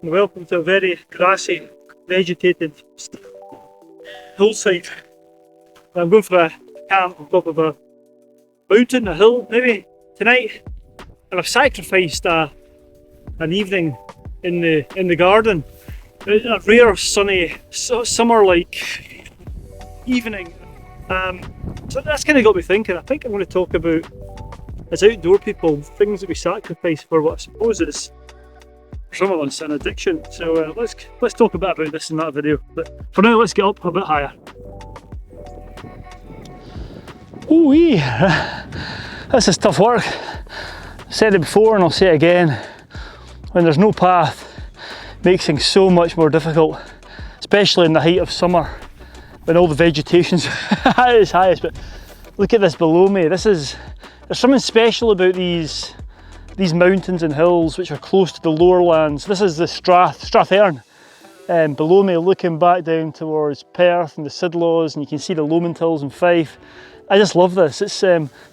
Welcome to a very grassy, vegetated hillside. I'm going for a camp on top of a mountain, a hill maybe tonight, and I've sacrificed an evening in the garden. A rare sunny summer-like evening. So that's kind of got me thinking. I think I'm going to talk about, as outdoor people, things that we sacrifice for what I suppose is, for some of us, an addiction. So let's talk a bit about this in that video. But for now, let's get up a bit higher. Ooh-wee, this is tough work. I've said it before and I'll say it again. When there's no path, it makes things so much more difficult, especially in the height of summer when all the vegetation's at its highest. But look at this below me. There's something special about these mountains and hills which are close to the lower lands. This is the Cairn below me, looking back down towards Perth and the Sidlaws, and you can see the Lomond Hills and Fife. I just love this. It's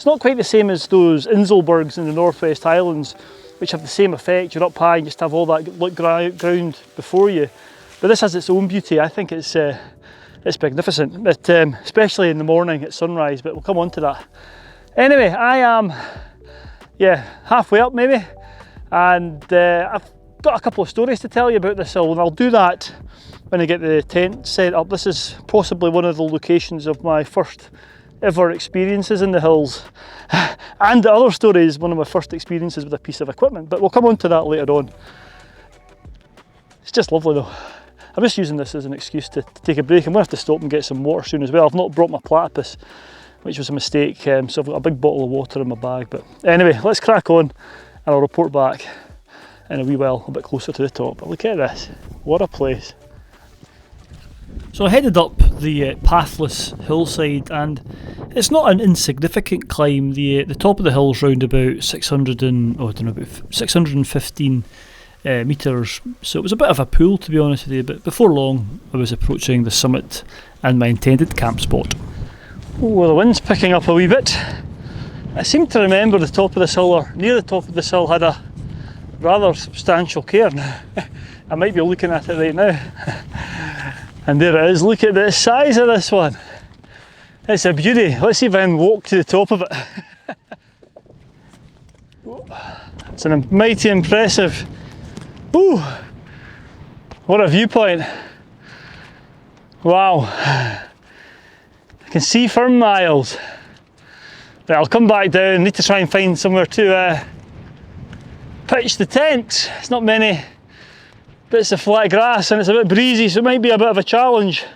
not quite the same as those Inselbergs in the Northwest Highlands, which have the same effect. You're up high and just have all that ground before you. But this has its own beauty. I think it's magnificent, but, especially in the morning at sunrise, but we'll come on to that. Anyway, I am halfway up maybe, and I've got a couple of stories to tell you about this hill, and I'll do that when I get the tent set up. This is possibly one of the locations of my first ever experiences in the hills, and the other story is one of my first experiences with a piece of equipment, but we'll come on to that later on. It's just lovely though. I'm just using this as an excuse to take a break. I'm going to have to stop and get some water soon as well. I've not brought my platypus, which was a mistake, so I've got a big bottle of water in my bag. But anyway, let's crack on and I'll report back in a wee while, a bit closer to the top. But look at this, what a place. So I headed up the pathless hillside, and it's not an insignificant climb. The top of the hill's round about 615 metres, so it was a bit of a pull, to be honest with you, but before long I was approaching the summit and my intended camp spot. Oh, well, the wind's picking up a wee bit. I seem to remember the top of this hill, or near the top of this hill, had a rather substantial cairn. I might be looking at it right now. And there it is. Look at the size of this one. It's a beauty. Let's see if I can walk to the top of it. It's a mighty impressive. Ooh, what a viewpoint. Wow. I can see for miles. But I'll come back down. Need to try and find somewhere to pitch the tent. It's not many bits of flat grass and it's a bit breezy, so it might be a bit of a challenge.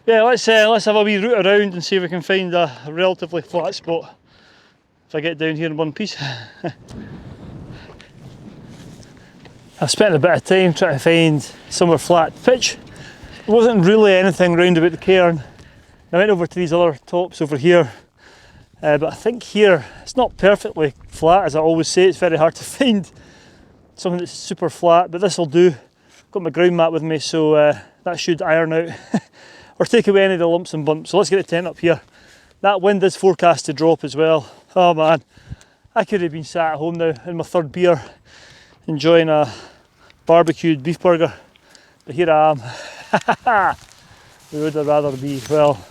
Yeah, let's have a wee route around and see if we can find a relatively flat spot if I get down here in one piece. I've spent a bit of time trying to find somewhere flat to pitch. There wasn't really anything round about the cairn. I went over to these other tops over here, but I think here it's not perfectly flat. As I always say, it's very hard to find something that's super flat, but this will do. Got my ground mat with me, so that should iron out or take away any of the lumps and bumps. So let's get the tent up here. That wind is forecast to drop as well. Oh man, I could have been sat at home now in my third beer enjoying a barbecued beef burger, but here I am. Where would I rather be? Well,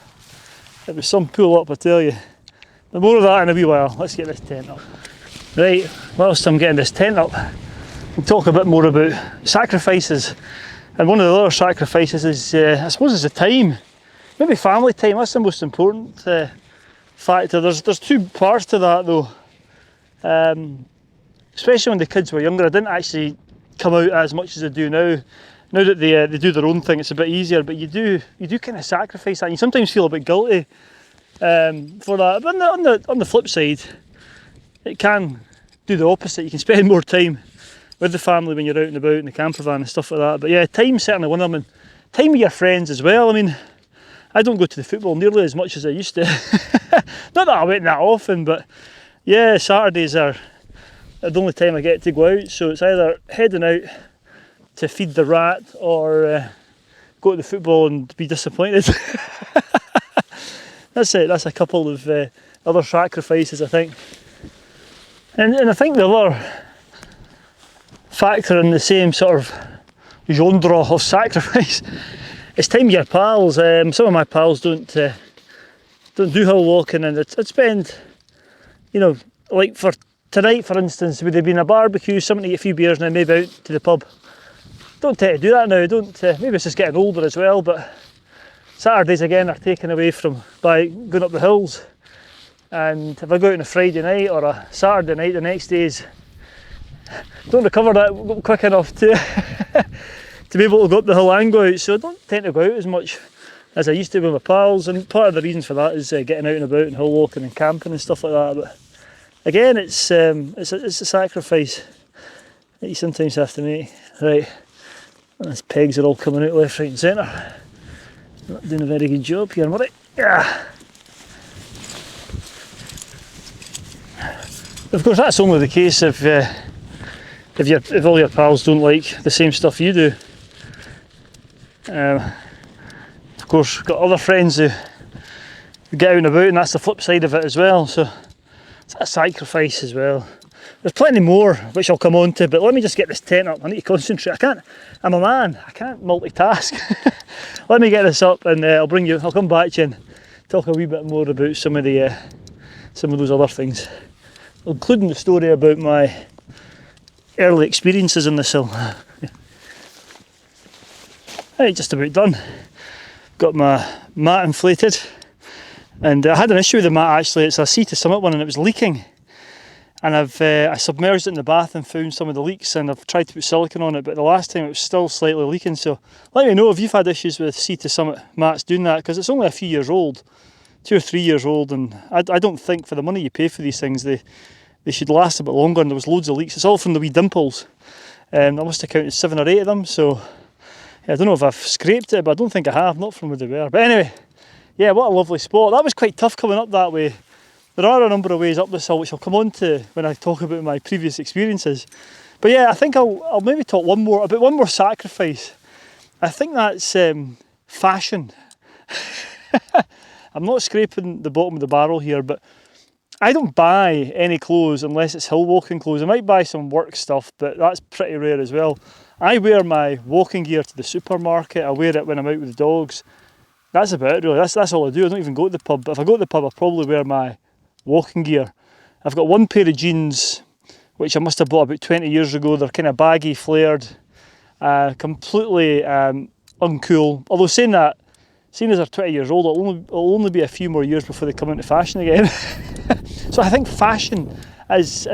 it was some pull up, I tell you. But more of that in a wee while. Let's get this tent up. Right, whilst I'm getting this tent up, we'll talk a bit more about sacrifices. And one of the other sacrifices is, I suppose, is the time. Maybe family time. That's the most important factor. There's two parts to that though. Especially when the kids were younger, I didn't actually come out as much as I do now. Now that they do their own thing, it's a bit easier. But you do kind of sacrifice that. And you sometimes feel a bit guilty for that. But on the flip side, it can do the opposite. You can spend more time with the family when you're out and about in the camper van and stuff like that. But yeah, time's certainly one of them, and time with your friends as well. I mean, I don't go to the football nearly as much as I used to. Not that I went that often, but yeah, Saturdays are the only time I get to go out, so it's either heading out to feed the rat or go to the football and be disappointed. That's it, that's a couple of other sacrifices, I think. And I think the other factor in the same sort of genre of sacrifice. It's time your pals. Some of my pals don't do hill walking, and I'd spend, you know, like for tonight, for instance, would have been a barbecue, something to eat a few beers, and then maybe out to the pub. Don't tend to do that now. Don't. Maybe it's just getting older as well. But Saturdays again are taken away from by going up the hills. And if I go out on a Friday night or a Saturday night, the next days don't recover that quick enough to to be able to go up the hill and go out. So I don't tend to go out as much as I used to with my pals. And part of the reason for that is getting out and about and hill walking and camping and stuff like that. But again, it's a sacrifice that you sometimes have to make. Right. These pegs are all coming out left, right and centre. Not doing a very good job here, Murray. Yeah. Of course, that's only the case if all your pals don't like the same stuff you do. Of course, got other friends who get out and about, and that's the flip side of it as well. So it's a sacrifice as well. There's plenty more which I'll come on to, but let me just get this tent up. I need to concentrate. I'm a man, I can't multitask. Let me get this up and I'll come back to you and talk a wee bit more about some of those other things, including the story about my early experiences in this hill. Right, just about done. Got my mat inflated, and I had an issue with the mat actually. It's a sea to summit one and it was leaking. And I submerged it in the bath and found some of the leaks, and I've tried to put silicone on it, but the last time it was still slightly leaking. So let me know if you've had issues with sea to summit mats doing that, because it's only a few years old, 2 or 3 years old, and I don't think for the money you pay for these things they should last a bit longer, and there was loads of leaks. It's all from the wee dimples. I must have counted 7 or 8 of them, so yeah, I don't know if I've scraped it, but I don't think I have, not from where they were. But anyway, yeah, what a lovely spot. That was quite tough coming up that way. There are a number of ways up this hill which I'll come on to when I talk about my previous experiences. But yeah, I think I'll maybe talk one more sacrifice. I think that's fashion. I'm not scraping the bottom of the barrel here, but I don't buy any clothes unless it's hill walking clothes. I might buy some work stuff, but that's pretty rare as well. I wear my walking gear to the supermarket. I wear it when I'm out with the dogs. That's about it really. That's all I do. I don't even go to the pub. But if I go to the pub, I probably wear my walking gear. I've got one pair of jeans which I must have bought about 20 years ago. They're kind of baggy, flared, completely uncool. Although saying that, seeing as they're 20 years old, it'll only be a few more years before they come into fashion again. So I think fashion is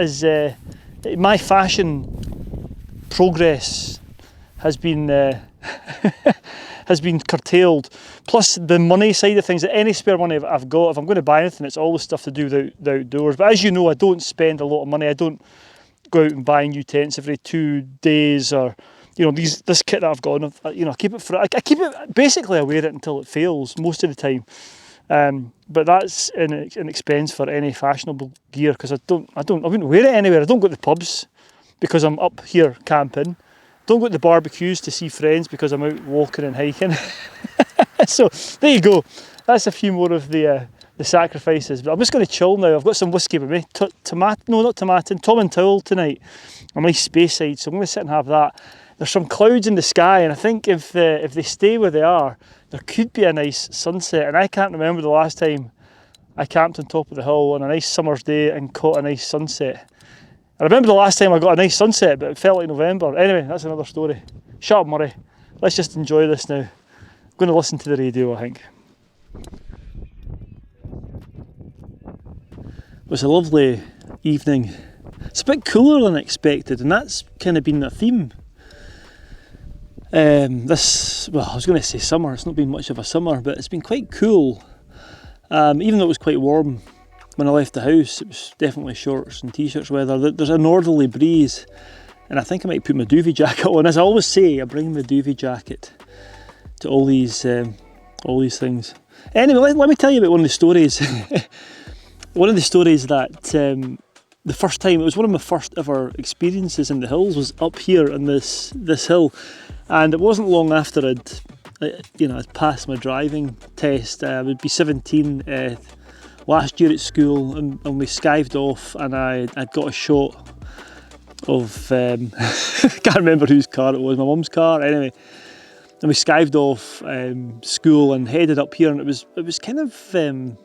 my fashion progress has been has been curtailed. Plus the money side of things, that any spare money I've got, if I'm going to buy anything, it's all the stuff to do with the outdoors. But as you know, I don't spend a lot of money. I don't go out and buy new tents every 2 days, or you know, this kit that I've got. You know, I keep it basically. I wear it until it fails most of the time. But that's an expense for any fashionable gear, because I wouldn't wear it anywhere. I don't go to the pubs because I'm up here camping. Don't go to the barbecues to see friends because I'm out walking and hiking. So there you go. That's a few more of the sacrifices. But I'm just going to chill now. I've got some whiskey with me. Tom and Towel tonight. A nice Speyside, so I'm going to sit and have that. There's some clouds in the sky, and I think if they stay where they are, there could be a nice sunset. And I can't remember the last time I camped on top of the hill on a nice summer's day and caught a nice sunset. I remember the last time I got a nice sunset, but it felt like November. Anyway, that's another story. Shut up, Murray. Let's just enjoy this now. I'm going to listen to the radio, I think. It was a lovely evening. It's a bit cooler than expected, and that's kind of been the theme. I was going to say summer. It's not been much of a summer, but it's been quite cool. Even though it was quite warm when I left the house, it was definitely shorts and t-shirts weather. There's a northerly breeze, and I think I might put my duvet jacket on. As I always say, I bring my duvet jacket to all these things. Anyway, let me tell you about one of the stories. One of the stories that the first time, it was one of my first ever experiences in the hills, was up here on this hill, and it wasn't long after I'd passed my driving test. I would be 17 last year at school, and we skived off, and I'd got a shot of can't remember whose car it was, my mum's car anyway, and we skived off school and headed up here, and it was kind of there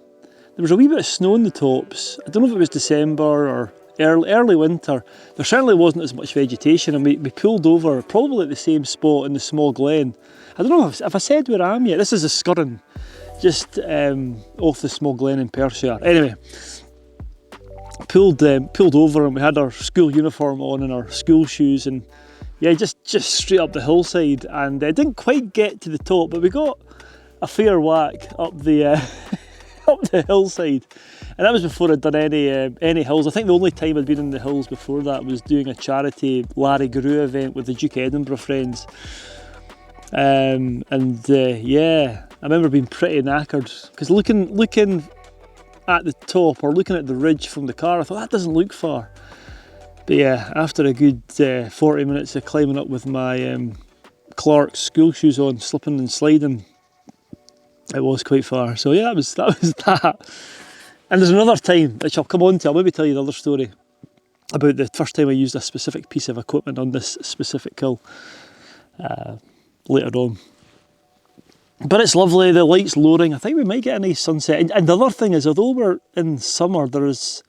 was a wee bit of snow on the tops. I don't know if it was December or early winter. There certainly wasn't as much vegetation, and we pulled over probably at the same spot in the small glen. I don't know if I said where I am yet. This is a Scurran, just off the small glen in Perthshire. Anyway, pulled over, and we had our school uniform on and our school shoes, and yeah, just straight up the hillside, and I didn't quite get to the top, but we got a fair whack up the up the hillside, and that was before I'd done any hills. I think the only time I'd been in the hills before that was doing a charity Larry Guru event with the Duke Edinburgh friends, yeah, I remember being pretty knackered because looking at the top or looking at the ridge from the car, I thought that doesn't look far. But yeah, after a good 40 minutes of climbing up with my Clark's school shoes on, slipping and sliding, it was quite far. So yeah, that was that. And there's another time, which I'll come on to, I'll maybe tell you the other story about the first time I used a specific piece of equipment on this specific hill later on. But it's lovely, the light's lowering. I think we might get a nice sunset. And the other thing is, although we're in summer, there is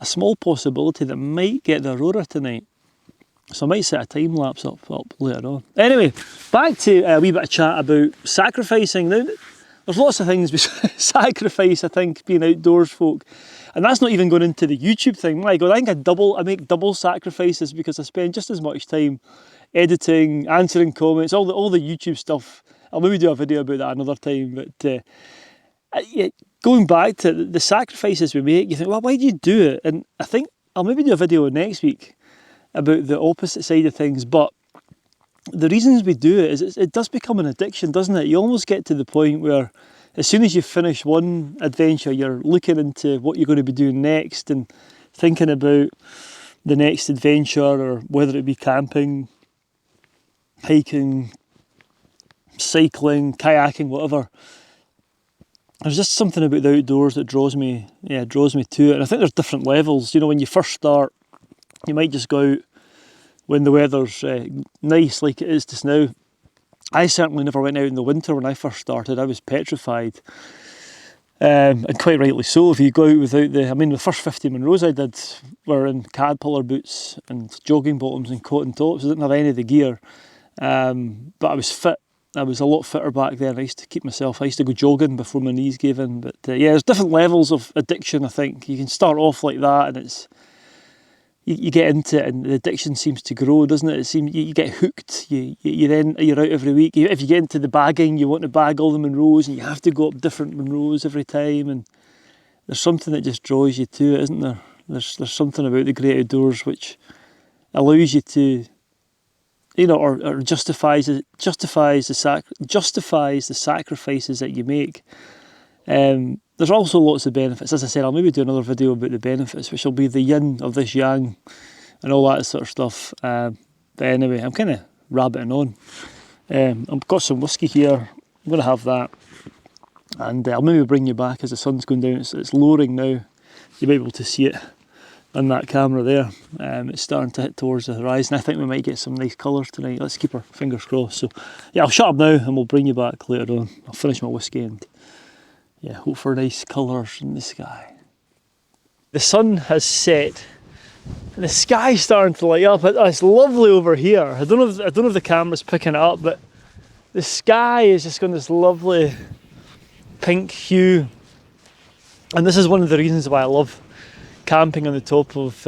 a small possibility that might get the aurora tonight. So I might set a time lapse up later on. Anyway, back to a wee bit of chat about sacrificing. Now, there's lots of things we sacrifice, I think, being outdoors folk. And that's not even going into the YouTube thing. My God, I think I make double sacrifices because I spend just as much time editing, answering comments, all the YouTube stuff. I'll maybe do a video about that another time, but yeah, going back to the sacrifices we make, you think, well, why do you do it? And I think I'll maybe do a video next week about the opposite side of things, but the reasons we do it is it does become an addiction, doesn't it? You almost get to the point where as soon as you finish one adventure, you're looking into what you're going to be doing next and thinking about the next adventure, or whether it be camping, hiking, cycling, kayaking, whatever. There's just something about the outdoors that draws me to it. And I think there's different levels. You know, when you first start, you might just go out when the weather's nice, like it is just now. I certainly never went out in the winter when I first started. I was petrified. And quite rightly so. If you go out without the first 50 Munros I did were in caterpillar boots and jogging bottoms and cotton tops. I didn't have any of the gear. But I was fit. I was a lot fitter back then. I used to keep myself, I used to go jogging before my knees gave in. But yeah, there's different levels of addiction, I think. You can start off like that, and it's you get into it, and the addiction seems to grow, doesn't it? It seems you get hooked. You're out every week. If you get into the bagging, you want to bag all the Munros, and you have to go up different Munros every time. And there's something that just draws you to it, isn't there? There's something about the great outdoors which allows you to, you know, or justifies the sacrifices that you make. There's also lots of benefits. As I said, I'll maybe do another video about the benefits, which will be the yin of this yang and all that sort of stuff. But anyway, I'm kind of rabbiting on. I've got some whiskey here. I'm going to have that. And I'll maybe bring you back as the sun's going down. It's lowering now. You'll be able to see it on that camera there. It's starting to hit towards the horizon. I think we might get some nice colours tonight. Let's keep our fingers crossed. So yeah, I'll shut up now and we'll bring you back later on. I'll finish my whiskey and yeah, hope for nice colours in the sky. The sun has set and the sky's starting to light up. It's lovely over here. I don't know if the camera's picking it up, but the sky is just got this lovely pink hue. And this is one of the reasons why I love camping on the top of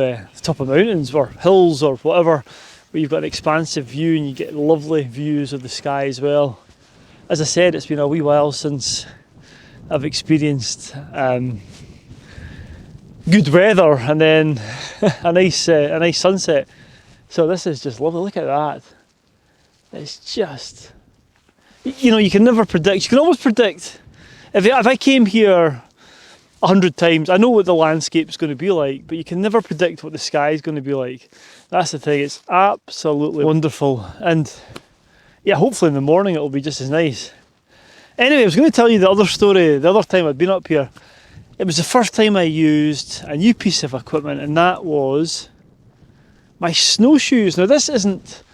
mountains or hills or whatever, where you've got an expansive view and you get lovely views of the sky as well. As I said, it's been a wee while since I've experienced good weather and then a nice sunset. So this is just lovely. Look at that. It's just, you know, you can never predict. You can always predict. If I came here 100 times, I know what the landscape's going to be like, but you can never predict what the sky is going to be like. That's the thing. It's absolutely wonderful. And yeah, hopefully in the morning it'll be just as nice. Anyway, I was going to tell you the other story. The other time I'd been up here, it was the first time I used a new piece of equipment, and that was my snowshoes. Now this isn't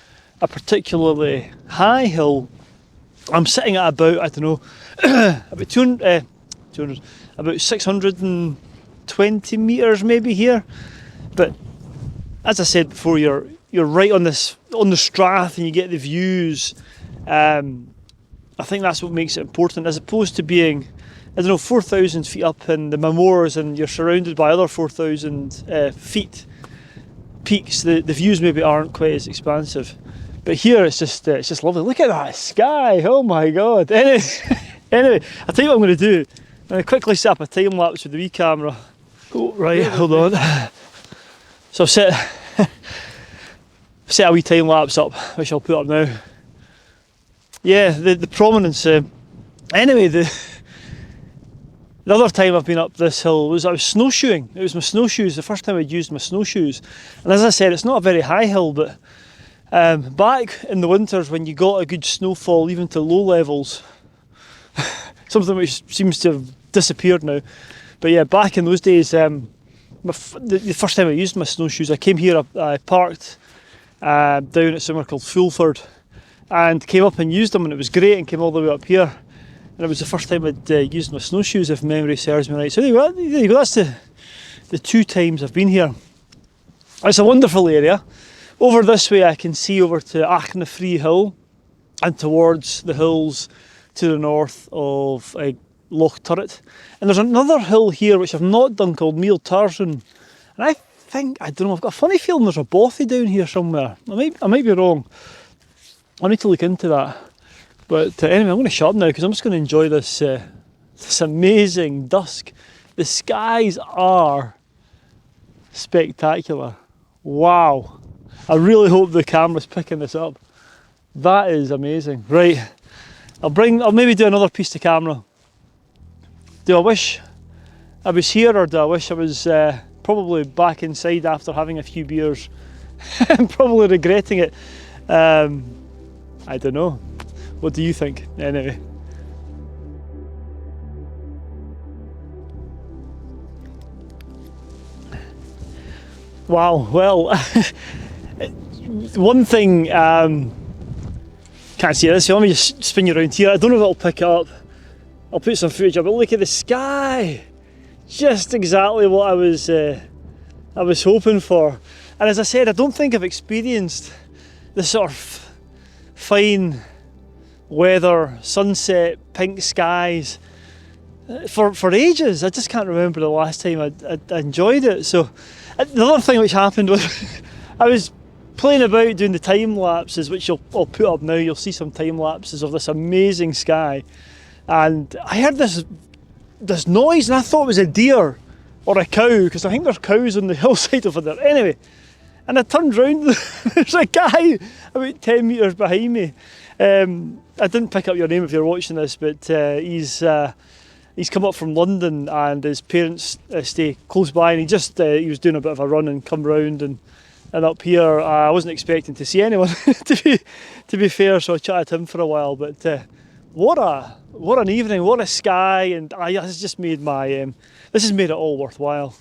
a particularly high hill. I'm sitting at about, I don't know, about 200, about 620 metres maybe here. But as I said before, you're right on the strath and you get the views. I think that's what makes it important, as opposed to being, I don't know, 4,000 feet up in the Mamors and you're surrounded by other 4,000 feet peaks. The views maybe aren't quite as expansive. But here it's just lovely. Look at that sky! Oh my god! Anyway, I'll tell you what I'm going to do. I'm going to quickly set up a time lapse with the wee camera. Oh, right, hold on. So I've set a wee time lapse up, which I'll put up now. Yeah, the prominence. Anyway, the other time I've been up this hill was I was snowshoeing. It was my snowshoes, the first time I'd used my snowshoes. And as I said, it's not a very high hill, but back in the winters when you got a good snowfall, even to low levels, something which seems to have disappeared now. But yeah, back in those days, the first time I used my snowshoes, I came here, I parked down at somewhere called Fulford and came up and used them, and it was great, and came all the way up here. And it was the first time I'd used my snowshoes, if memory serves me right. So there you go, that's the 2 times I've been here. It's a wonderful area. Over this way I can see over to Achnafree Hill and towards the hills to the north of Loch Turret. And there's another hill here which I've not done called Meal Tarzan. And I don't know, I've got a funny feeling there's a bothy down here somewhere. I might be wrong. I need to look into that. But anyway, I'm going to shut up now because I'm just going to enjoy this amazing dusk. The skies are spectacular. Wow. I really hope the camera's picking this up. That is amazing. Right, I'll maybe do another piece to camera. Do I wish I was here, or do I wish I was probably back inside after having a few beers? I'm probably regretting it. I don't know. What do you think? Anyway. Wow, well, one thing, can't see this, so let me just spin you around here. I don't know if it'll pick it up. I'll put some footage up, but look at the sky! Just exactly what I was hoping for. And as I said, I don't think I've experienced the sort of fine weather, sunset, pink skies for ages. I just can't remember the last time I enjoyed it. So the other thing which happened was I was playing about doing the time lapses, which I'll put up now. You'll see some time lapses of this amazing sky, and I heard this noise, and I thought it was a deer or a cow, because I think there's cows on the hillside over there. Anyway, and I turned round, there's a guy about 10 metres behind me. I didn't pick up your name if you're watching this, but he's come up from London, and his parents stay close by, and he was doing a bit of a run and come round and up here. I wasn't expecting to see anyone to be fair, so I chatted to him for a while. But what an evening, what a sky, and this has just made this has made it all worthwhile.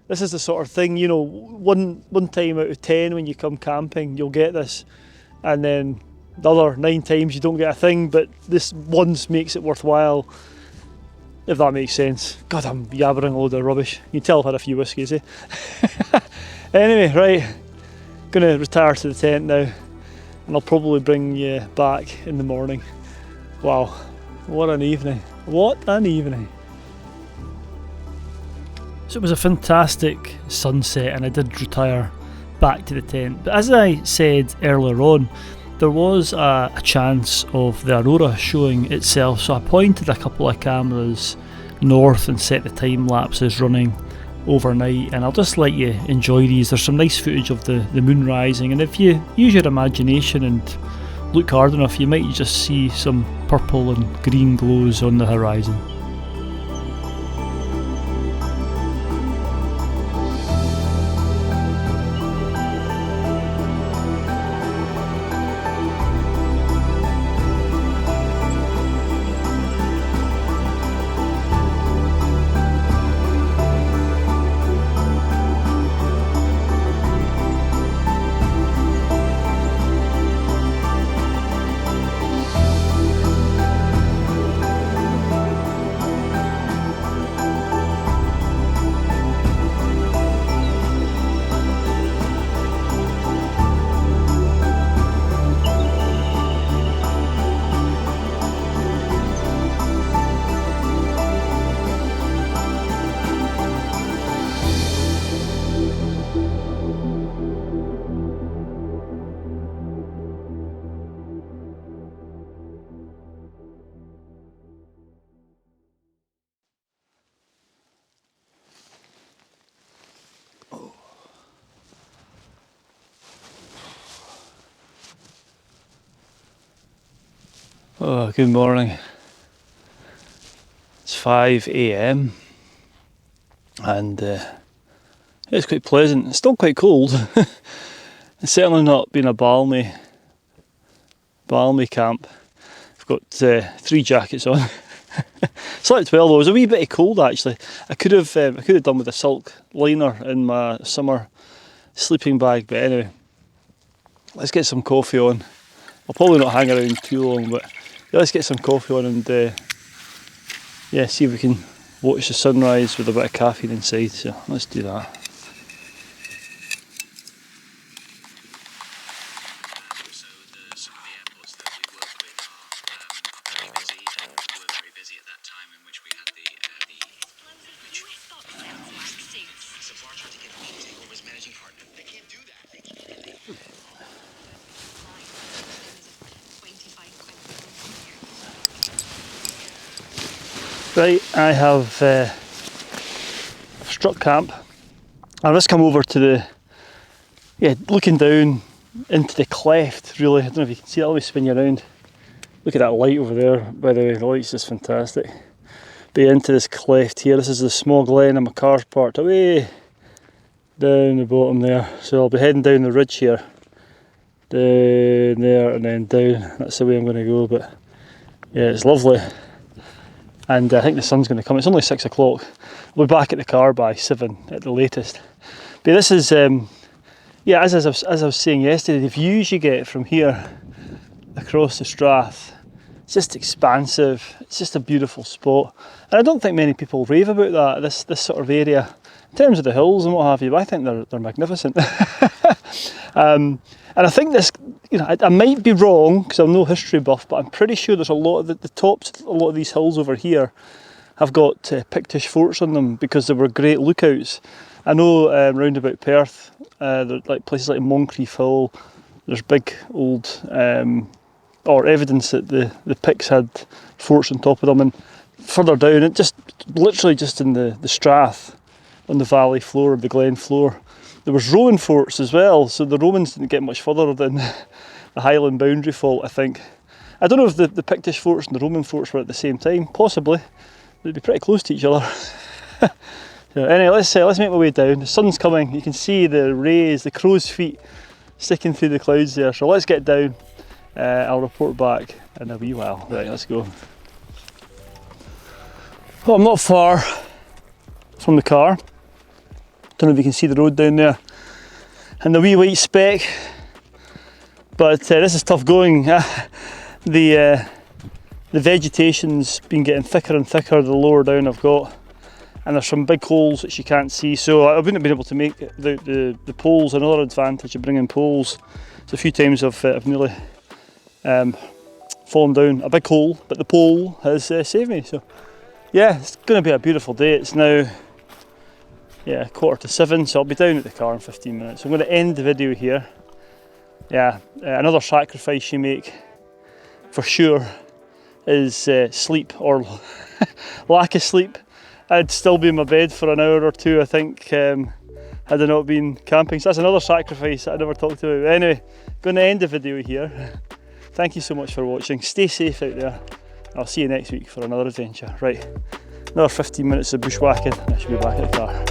This is the sort of thing, you know, one time out of 10 when you come camping you'll get this, and then the other 9 times you don't get a thing, but this once makes it worthwhile, if that makes sense. God, I'm yabbering a load of rubbish. You can tell I've had a few whiskies, eh? Anyway, right, gonna retire to the tent now, and I'll probably bring you back in the morning. Wow, what an evening. What an evening. So it was a fantastic sunset, and I did retire back to the tent. But as I said earlier on, there was a chance of the aurora showing itself, so I pointed a couple of cameras north and set the time lapses running overnight, and I'll just let you enjoy these. There's some nice footage of the moon rising, and if you use your imagination and look hard enough, you might just see some purple and green glows on the horizon. Oh, good morning. It's 5 a.m. and it's quite pleasant. It's still quite cold. It's certainly not been a balmy camp. I've got 3 jackets on. Slept well though. It was a wee bit cold actually. I could have done with a silk liner in my summer sleeping bag, but anyway, let's get some coffee on. I'll probably not hang around too long, but yeah, let's get some coffee on and yeah, see if we can watch the sunrise with a bit of caffeine inside. So let's do that. Right, I have struck camp. I've just come over to the, looking down into the cleft really. I don't know if you can see that, let me spin you around. Look at that light over there, by the way, the light's just fantastic. Be into this cleft here. This is the small glen and my car's parked away down the bottom there. So I'll be heading down the ridge here. Down there and then down. That's the way I'm going to go, but yeah, it's lovely. And I think the sun's going to come. It's only 6 o'clock. We'll be back at the car by 7 at the latest. But this is, as I was saying yesterday, the views you get from here across the Strath, it's just expansive. It's just a beautiful spot. And I don't think many people rave about that, this sort of area. In terms of the hills and what have you, but I think they're magnificent. And I think this, I might be wrong because I'm no history buff, but I'm pretty sure there's a lot of the tops, a lot of these hills over here have got Pictish forts on them because they were great lookouts. I know round about Perth, like places like Moncrief Hill, there's big old or evidence that the Picts had forts on top of them, and further down, it literally just in the Strath, on the valley floor, the glen floor, there was Roman forts as well, so the Romans didn't get much further than the Highland boundary fault, I think. I don't know if the Pictish forts and the Roman forts were at the same time, possibly. They'd be pretty close to each other. So anyway, let's make my way down. The sun's coming, you can see the rays, the crow's feet sticking through the clouds there, so let's get down. I'll report back in a wee while. Right, let's go. Well, I'm not far from the car. Don't know if you can see the road down there and the wee white speck, but this is tough going. The vegetation's been getting thicker and thicker the lower down I've got, and there's some big holes which you can't see, so I wouldn't have been able to make the poles. Another advantage of bringing poles, so a few times I've nearly fallen down a big hole, but the pole has saved me. So yeah, it's going to be a beautiful day. It's now 7:15, so I'll be down at the car in 15 minutes. So I'm going to end the video here. Another sacrifice you make for sure is sleep, or lack of sleep. I'd still be in my bed for an hour or two, I think, had I not been camping. So that's another sacrifice that I never talked about. Anyway, going to end the video here. Thank you so much for watching. Stay safe out there. I'll see you next week for another adventure. Right, another 15 minutes of bushwhacking and I should be back at the car.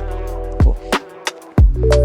Thank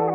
you.